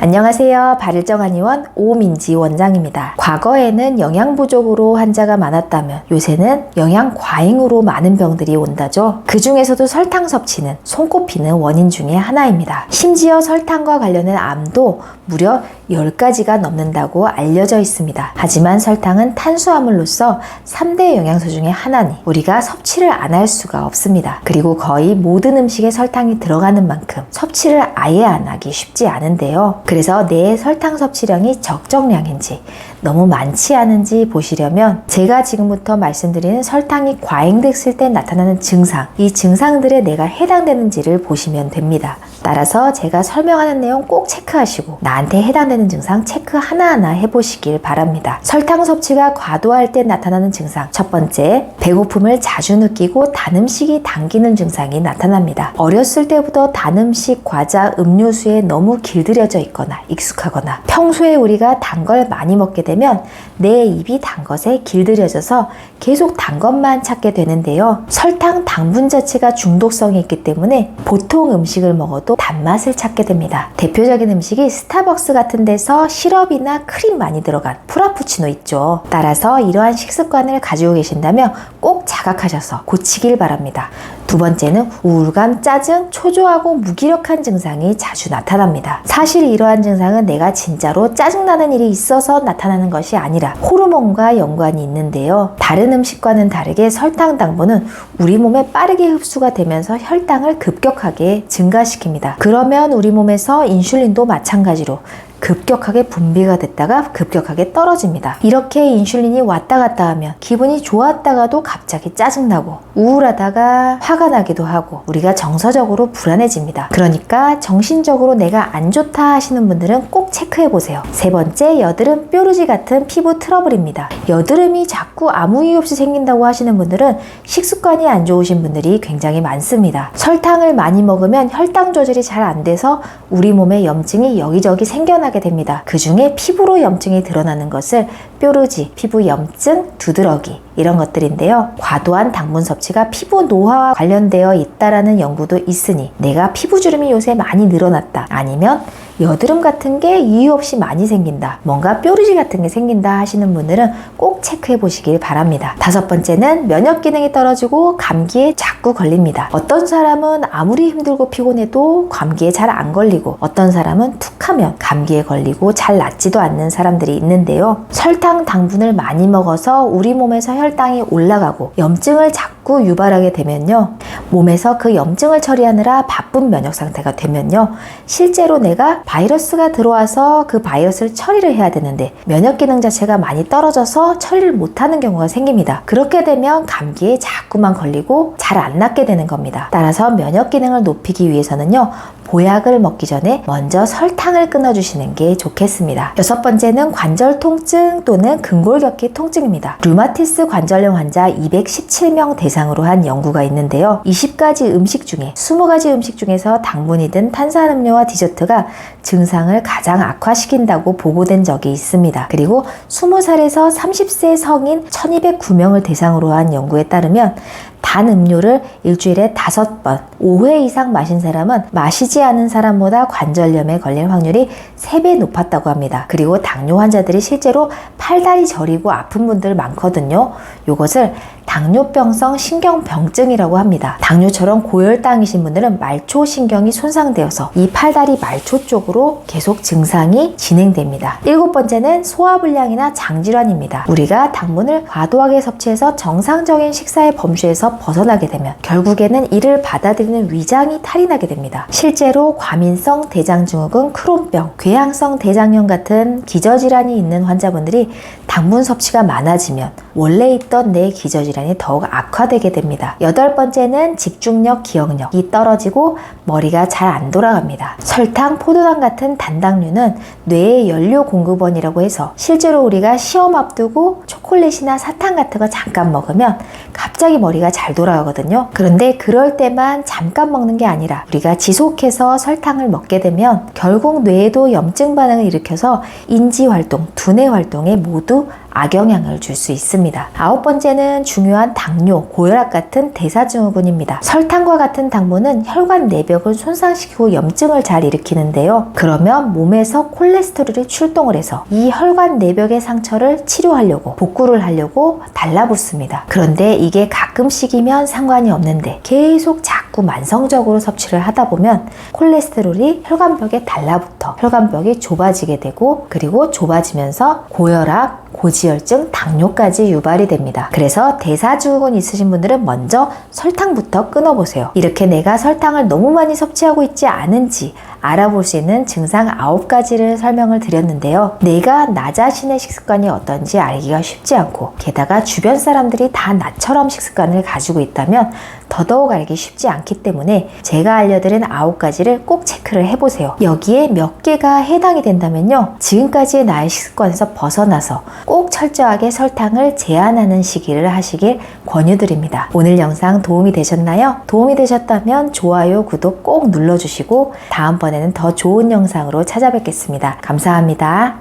안녕하세요. 바를정한의원 오민지 원장입니다. 과거에는 영양 부족으로 환자가 많았다면 요새는 영양 과잉으로 많은 병들이 온다죠. 그 중에서도 설탕 섭취는 손꼽히는 원인 중에 하나입니다. 심지어 설탕과 관련된 암도 무려 10가지가 넘는다고 알려져 있습니다. 하지만 설탕은 탄수화물로서 3대 영양소 중에 하나니 우리가 섭취를 안 할 수가 없습니다. 그리고 거의 모든 음식에 설탕이 들어가는 만큼 섭취를 아예 안 하기 쉽지 않은데요. 그래서 내 설탕 섭취량이 적정량인지 너무 많지 않은지 보시려면 제가 지금부터 말씀드리는 설탕이 과잉됐을 때 나타나는 증상, 이 증상들에 내가 해당되는지를 보시면 됩니다. 따라서 제가 설명하는 내용 꼭 체크하시고 나한테 해당되는 증상 체크 하나하나 해보시길 바랍니다. 설탕 섭취가 과도할 때 나타나는 증상, 첫 번째, 배고픔을 자주 느끼고 단 음식이 당기는 증상이 나타납니다. 어렸을 때부터 단 음식, 과자, 음료수에 너무 길들여져 있거나 익숙하거나 평소에 우리가 단 걸 많이 먹게 되면 내 입이 단 것에 길들여져서 계속 단 것만 찾게 되는데요. 설탕, 당분 자체가 중독성이 있기 때문에 보통 음식을 먹어도 단맛을 찾게 됩니다. 대표적인 음식이 스타벅스 같은 데서 시럽이나 크림 많이 들어간 프라푸치노 있죠. 따라서 이러한 식습관을 가지고 계신다면 꼭 자각하셔서 고치길 바랍니다. 두 번째는 우울감, 짜증, 초조하고 무기력한 증상이 자주 나타납니다. 사실 이러한 증상은 내가 진짜로 짜증나는 일이 있어서 나타나는 것이 아니라 호르몬과 연관이 있는데요. 다른 음식과는 다르게 설탕, 당분은 우리 몸에 빠르게 흡수가 되면서 혈당을 급격하게 증가시킵니다. 그러면 우리 몸에서 인슐린도 마찬가지로 급격하게 분비가 됐다가 급격하게 떨어집니다. 이렇게 인슐린이 왔다 갔다 하면 기분이 좋았다가도 갑자기 짜증나고 우울하다가 화가 나기도 하고 우리가 정서적으로 불안해집니다. 그러니까 정신적으로 내가 안 좋다 하시는 분들은 꼭 체크해 보세요. 세 번째, 여드름, 뾰루지 같은 피부 트러블입니다. 여드름이 자꾸 아무 이유 없이 생긴다고 하시는 분들은 식습관이 안 좋으신 분들이 굉장히 많습니다. 설탕을 많이 먹으면 혈당 조절이 잘 안 돼서 우리 몸에 염증이 여기저기 생겨나게 됩니다. 그 중에 피부로 염증이 드러나는 것을 뾰루지, 피부 염증, 두드러기 이런 것들인데요. 과도한 당분 섭취가 피부 노화와 관련되어 있다라는 연구도 있으니 내가 피부주름이 요새 많이 늘어났다, 아니면 여드름 같은 게 이유 없이 많이 생긴다, 뭔가 뾰루지 같은 게 생긴다 하시는 분들은 꼭 체크해 보시길 바랍니다. 다섯 번째는 면역 기능이 떨어지고 감기에 자꾸 걸립니다. 어떤 사람은 아무리 힘들고 피곤해도 감기에 잘 안 걸리고 어떤 사람은 툭 하면 감기에 걸리고 잘 낫지도 않는 사람들이 있는데요. 설탕, 당분을 많이 먹어서 우리 몸에서 혈당이 올라가고 염증을 자꾸 유발하게 되면요, 몸에서 그 염증을 처리하느라 바쁜 면역 상태가 되면요, 실제로 내가 바이러스가 들어와서 그 바이러스를 처리를 해야 되는데 면역 기능 자체가 많이 떨어져서 처리를 못하는 경우가 생깁니다. 그렇게 되면 감기에 자꾸만 걸리고 잘 안 낫게 되는 겁니다. 따라서 면역 기능을 높이기 위해서는요, 보약을 먹기 전에 먼저 설탕을 끊어주시는 게 좋겠습니다. 여섯 번째는 관절 통증 또는 근골격계 통증입니다. 류마티스 관절염 환자 217명 대상으로 한 연구가 있는데요. 20가지 음식 중에 20가지 음식 중에서 당분이든 탄산음료와 디저트가 증상을 가장 악화시킨다고 보고된 적이 있습니다. 그리고 20살에서 30세 성인 1209명을 대상으로 한 연구에 따르면 단 음료를 일주일에 5번, 5회 이상 마신 사람은 마시지 않은 사람보다 관절염에 걸릴 확률이 3배 높았다고 합니다. 그리고 당뇨 환자들이 실제로 팔다리 저리고 아픈 분들 많거든요. 이것을 당뇨병성 신경병증이라고 합니다. 당뇨처럼 고혈당이신 분들은 말초신경이 손상되어서 이 팔다리 말초 쪽으로 계속 증상이 진행됩니다. 일곱 번째는 소화불량이나 장질환입니다. 우리가 당분을 과도하게 섭취해서 정상적인 식사의 범주에서 벗어나게 되면 결국에는 이를 받아들이는 위장이 탈이 나게 됩니다. 실제로 과민성 대장증후군, 크론병, 궤양성 대장염 같은 기저질환이 있는 환자분들이 당분 섭취가 많아지면 원래 있던 내 기저질환이 더욱 악화되게 됩니다. 여덟 번째는 집중력, 기억력이 떨어지고 머리가 잘 안 돌아갑니다. 설탕, 포도당 같은 단당류는 뇌의 연료 공급원이라고 해서 실제로 우리가 시험 앞두고 초콜릿이나 사탕 같은 거 잠깐 먹으면 갑자기 머리가 잘 돌아가거든요. 그런데 그럴 때만 잠깐 먹는 게 아니라 우리가 지속해서 설탕을 먹게 되면 결국 뇌에도 염증 반응을 일으켜서 인지활동, 두뇌 활동에 모두 악영향을 줄 수 있습니다. 9번째는 중요한 당뇨, 고혈압 같은 대사증후군입니다. 설탕과 같은 당분은 혈관 내벽을 손상시키고 염증을 잘 일으키는데요. 그러면 몸에서 콜레스테롤이 출동을 해서 이 혈관 내벽의 상처를 치료하려고 복구를 하려고 달라붙습니다. 그런데 이게 가끔씩이면 상관이 없는데 계속 자꾸 만성적으로 섭취를 하다 보면 콜레스테롤이 혈관벽에 달라붙어 혈관벽이 좁아지게 되고, 그리고 좁아지면서 고혈압, 고지혈증, 당뇨까지 유발이 됩니다. 그래서 대사증후군 있으신 분들은 먼저 설탕부터 끊어보세요. 이렇게 내가 설탕을 너무 많이 섭취하고 있지 않은지 알아볼 수 있는 증상 9가지를 설명을 드렸는데요. 내가 나 자신의 식습관이 어떤지 알기가 쉽지 않고, 게다가 주변 사람들이 다 나처럼 식습관을 가지고 있다면 더더욱 알기 쉽지 않기 때문에 제가 알려드린 9가지를 꼭 체크를 해보세요. 여기에 몇 개가 해당이 된다면요, 지금까지의 나의 식습관에서 벗어나서 꼭 철저하게 설탕을 제한하는 시기를 하시길 권유드립니다. 오늘 영상 도움이 되셨나요? 도움이 되셨다면 좋아요, 구독 꼭 눌러주시고 다음번에는 더 좋은 영상으로 찾아뵙겠습니다. 감사합니다.